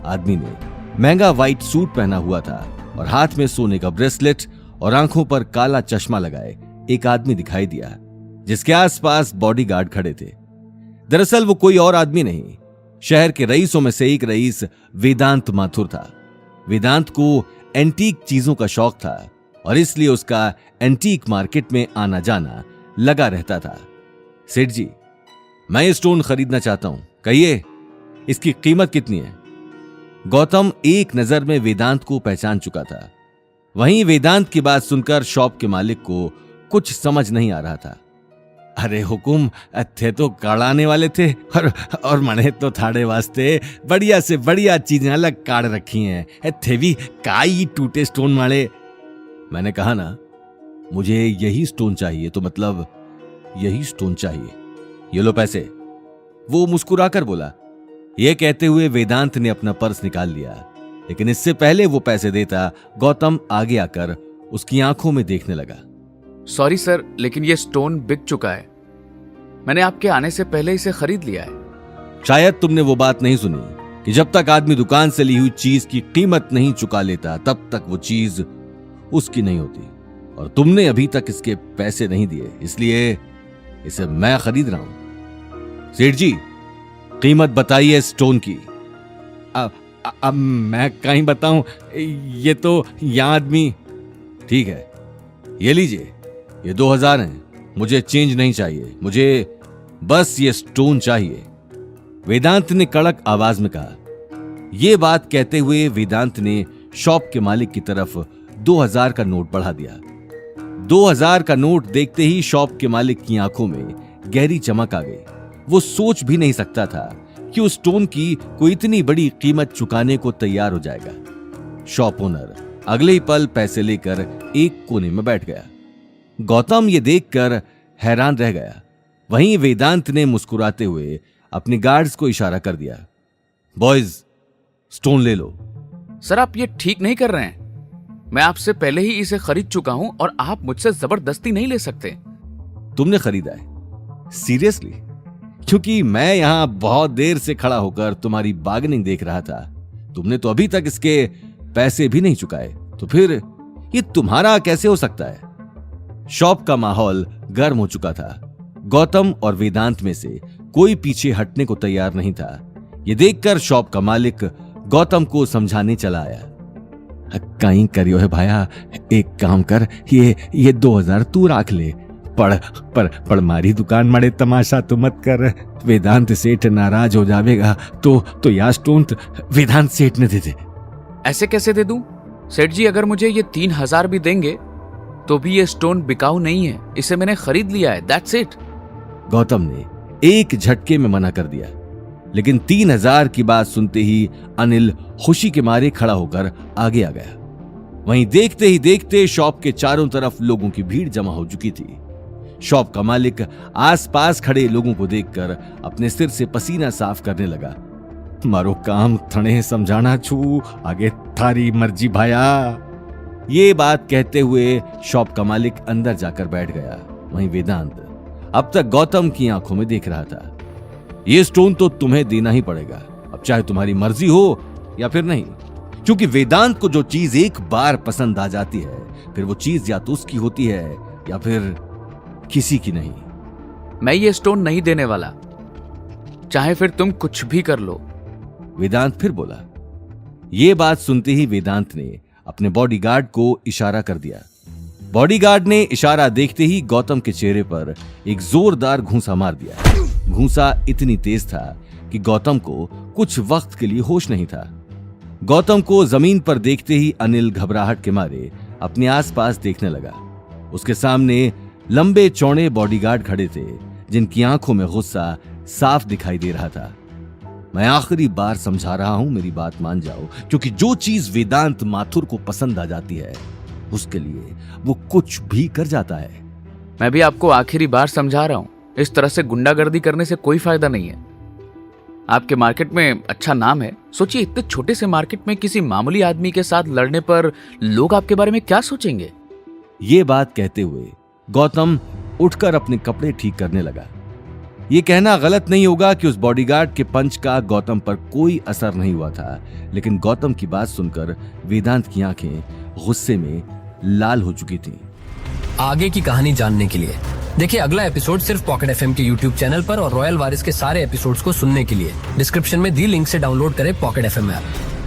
आदमी ने महंगा व्हाइट सूट पहना हुआ था और हाथ में सोने का ब्रेसलेट और आंखों पर काला चश्मा लगाए एक आदमी दिखाई दिया, जिसके आसपास बॉडीगार्ड खड़े थे। दरअसल वो कोई और आदमी नहीं, शहर के रईसों में से एक रईस वेदांत माथुर था। वेदांत को एंटीक चीजों का शौक था और इसलिए उसका एंटीक मार्केट में आना जाना लगा रहता था। सेठ जी, मैं ये स्टोन खरीदना चाहता हूं, कहिए इसकी कीमत कितनी है? गौतम एक नजर में वेदांत को पहचान चुका था। वहीं वेदांत की बात सुनकर शॉप के मालिक को कुछ समझ नहीं आ रहा था। अरे हुकुम, थे तो काढ़ाने वाले थे और मने तो थाड़े वास्ते बढ़िया से बढ़िया चीजें अलग काढ़ रखी हैं। थे भी काई टूटे स्टोन माड़े। मैंने कहा ना, मुझे यही स्टोन चाहिए, तो मतलब यही स्टोन चाहिए। ये लो पैसे। वो मुस्कुराकर बोला। यह कहते हुए वेदांत ने अपना पर्स निकाल लिया, लेकिन इससे पहले वो पैसे देता, गौतम आगे आकर उसकी आंखों में देखने लगा। सॉरी सर, लेकिन ये स्टोन बिक चुका है। मैंने आपके आने से पहले इसे खरीद लिया है। शायद तुमने वो बात नहीं सुनी कि जब तक आदमी दुकान से ली हुई चीज की कीमत नहीं चुका लेता, तब तक वो चीज उसकी नहीं होती। और तुमने अभी तक इसके पैसे नहीं दिए, इसलिए इसे मैं खरीद रहा हूं। सेठ जी, कीमत बताइए स्टोन की। अब मैं कहीं बताऊं, ये तो यहां आदमी। ठीक है, ये लीजिए, ये 2000 हैं। मुझे चेंज नहीं चाहिए, मुझे बस ये स्टोन चाहिए, वेदांत ने कड़क आवाज में कहा। यह बात कहते हुए वेदांत ने शॉप के मालिक की तरफ 2000 का नोट बढ़ा दिया। 2000 का नोट देखते ही शॉप के मालिक की आंखों में गहरी चमक आ गई। वो सोच भी नहीं सकता था कि उस स्टोन की कोई इतनी बड़ी कीमत चुकाने को तैयार हो जाएगा। शॉप ओनर अगले ही पल पैसे लेकर एक कोने में बैठ गया। गौतम ये देखकर हैरान रह गया। वहीं वेदांत ने मुस्कुराते हुए अपने गार्ड्स को इशारा कर दिया। बॉयज, स्टोन ले लो। सर, आप ये ठीक नहीं कर रहे हैं। मैं आपसे पहले ही इसे खरीद चुका हूं और आप मुझसे जबरदस्ती नहीं ले सकते। तुमने खरीदा है? सीरियसली? क्योंकि मैं यहां बहुत देर से खड़ा होकर तुम्हारी बार्गेनिंग देख रहा था। तुमने तो अभी तक इसके पैसे भी नहीं चुकाए, तो फिर ये तुम्हारा कैसे हो सकता है? शॉप का माहौल गर्म हो चुका था। गौतम और वेदांत में से कोई पीछे हटने को तैयार नहीं था। यह देखकर शॉप का मालिक गौतम को समझाने चला आया। कहीं करियो है भाया, एक काम कर, ये 2000 तू राख ले। पर मारी दुकान मड़े तमाशा तो मत कर। वेदांत सेठ नाराज हो जाएगा तो या स्टोन वेदांत सेठ ने दे दे। ऐसे कैसे दे दूं? सेठ जी, अगर मुझे ये 3000 भी देंगे तो भी ये स्टोन बिकाऊ नहीं है। इसे मैंने खरीद लिया है, दैट्स इट। गौतम ने एक झटके में मना कर दिया, लेकिन 3000 की बात सुनते ही अनिल खुशी के मारे खड़ा होकर आगे आ गया। वहीं देखते ही देखते शॉप के चारों तरफ लोगों की भीड़ जमा हो चुकी थी। शॉप का मालिक आसपास खड़े लोगों को देखकर अपने सिर से पसीना साफ करने लगा। मारो काम थणे समझाना छू, आगे थारी मर्जी भाया। ये बात कहते हुए शॉप का मालिक अंदर जाकर बैठ गया। वहीं वेदांत अब तक गौतम की आंखों में देख रहा था। ये स्टोन तो तुम्हें देना ही पड़ेगा, अब चाहे तुम्हारी मर्जी हो या फिर नहीं, क्योंकि वेदांत को जो चीज एक बार पसंद आ जाती है, फिर वो चीज या तो उसकी होती है या फिर किसी की नहीं। मैं ये स्टोन नहीं देने वाला, चाहे फिर तुम कुछ भी कर लो, वेदांत फिर बोला। यह बात सुनते ही वेदांत ने अपने बॉडीगार्ड को इशारा कर दिया। बॉडीगार्ड ने इशारा देखते ही गौतम के चेहरे पर एक जोरदार घूंसा मार दिया। घूंसा इतनी तेज था कि गौतम को कुछ वक्त के लिए होश नहीं था। गौतम को जमीन पर देखते ही अनिल घबराहट के मारे अपने आसपास देखने लगा। उसके सामने लंबे चौड़े बॉडीगार्ड खड़े थे, जिनकी आंखों में गुस्सा साफ दिखाई दे रहा था। मैं आखिरी बार समझा रहा हूं, मेरी बात मान जाओ, क्योंकि जो चीज वेदांत माथुर को पसंद आ जाती है, उसके लिए वो कुछ भी कर जाता है। मैं भी आपको आखिरी बार समझा रहा हूं, इस तरह से गुंडागर्दी करने से कोई फायदा नहीं है। आपके मार्केट में अच्छा नाम है। सोचिए, इतने छोटे से मार्केट में किसी मामूली आदमी के साथ लड़ने पर लोग आपके बारे में क्या सोचेंगे? ये बात कहते हुए गौतम उठकर अपने कपड़े ठीक करने लगा। ये कहना गलत नहीं होगा कि उस बॉडीगार्ड के पंच का गौतम पर कोई असर नहीं हुआ था, लेकिन गौतम की बात सुनकर वेदांत की आंखें गुस्से में लाल हो चुकी थीं। आगे की कहानी जानने के लिए देखिए अगला एपिसोड सिर्फ पॉकेट एफएम के यूट्यूब चैनल पर और रॉयल वारिस के सारे एपिसोड्स को सुनने के लिए डिस्क्रिप्शन में दी लिंक से डाउनलोड करें पॉकेट एफएम ऐप।